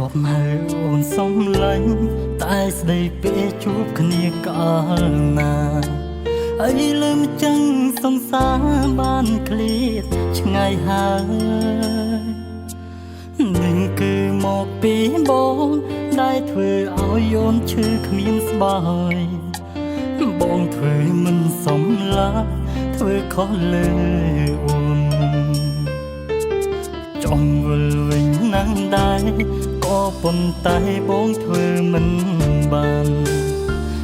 ប់ហើយអូនសំឡាញ់តែស្ដីពេលជួបគ្នាកាលណាអីលើមចឹងសង្សារបានឃ្លាតឆ្ងាយហើយនឹងគឺមកពីបងដែលធ្វើឲ្យអូនឈឺគ្មានស្បើយបងធ្វើមិនសមឡាធ្វើខុសលើអូនចង់វិលវិញណាស់ដែរក៏ប៉ុន្តែបងធ្វើមិនបាន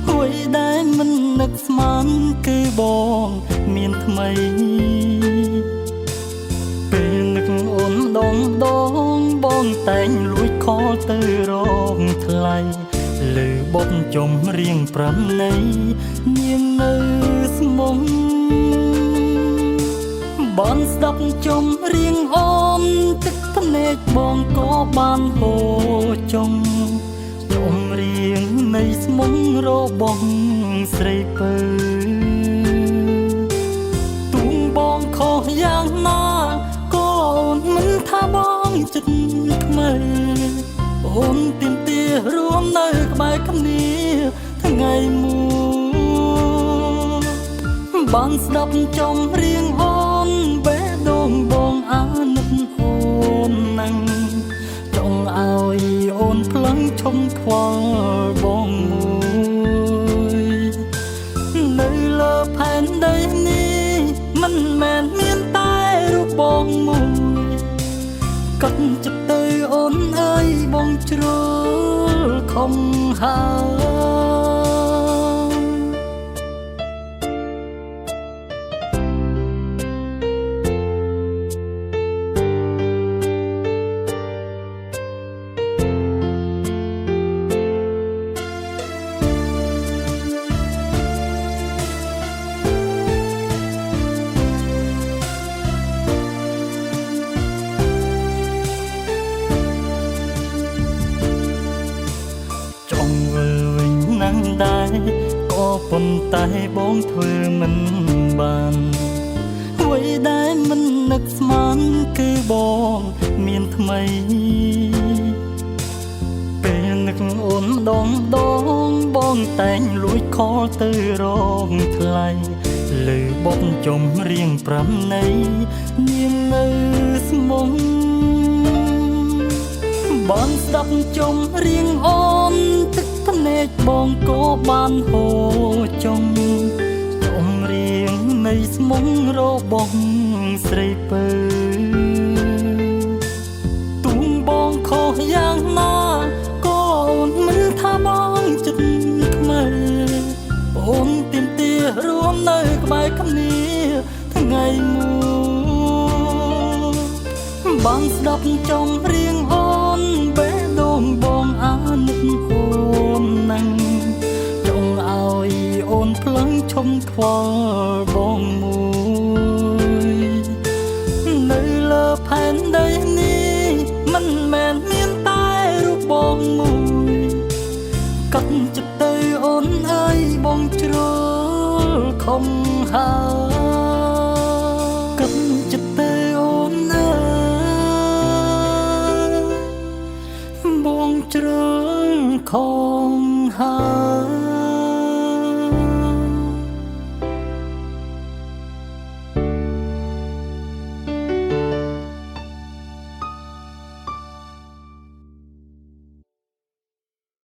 អ្វីដែលមិននឹកស្មានគឺបងមានថ្មីពេលនឹកអូនដងបងតែងលួចខលទៅរងថ្លៃលើបទចម្រៀងប្រាំនៃនាងនៅស្មុំបានស្ដាប់ចម្រៀងអូនទឹកភ្នែកបងក៏បានហូរចុងចម្រៀងនៃស្មុំរបស់ស្រីពើទូងបងខុសយ៉ាងណាក៏អូនមិនថាបងចិត្តខ្មៅអូនទៀមទារួមនៅក្បែរគ្នាថ្ងៃមួយបានស្ដាប់ចម្រៀងអូនបេះដូងបងអាណិតអូនណាំងចង់ឲ្យអូនផ្លឹងឈំខ្វល់បងមួយនៅលើផែនដីនេះមិនមែនមានតែរូបបងមួយកាត់ចិត្តទៅអូនអើយបងជ្រុលខំហើយដែរក៏ប៉ុន្តែបងធ្វើមិនបានអ្វីដែលមិននឹកស្មានគឺបងមានថ្មីពេលនឹកអូនដងបងតែងលួចខលទៅរងថ្លៃលើបទចម្រៀងប្រាំនៃនាងនៅស្មុំបានស្ដាប់ចម្រៀងអូនទឹកភ្នែកបងក៏បានហូរចុងចម្រៀងនៃស្មុំរបស់ស្រីពើទូងបងខុសយ៉ាងណាក៏អូនមិនថាបងចិត្តខ្មៅអូនទៀមទារួមនៅក្បែរគ្នាថ្ងៃមួយបានស្ដាប់ចម្រៀងអូនបេះដូងបងអាណិតអូនណាំងចង់ឲ្យអូនផ្លឹងឈំខ្វល់បងមួយនៅលើផែនដីនេះមិនមែនមានតែរូបបងមួយកាត់ចិត្តទៅអូនអើយបងជ្រុលខំហើយកាត់ចិត្តទៅអូនអើយបងជ្រុលខំហើយ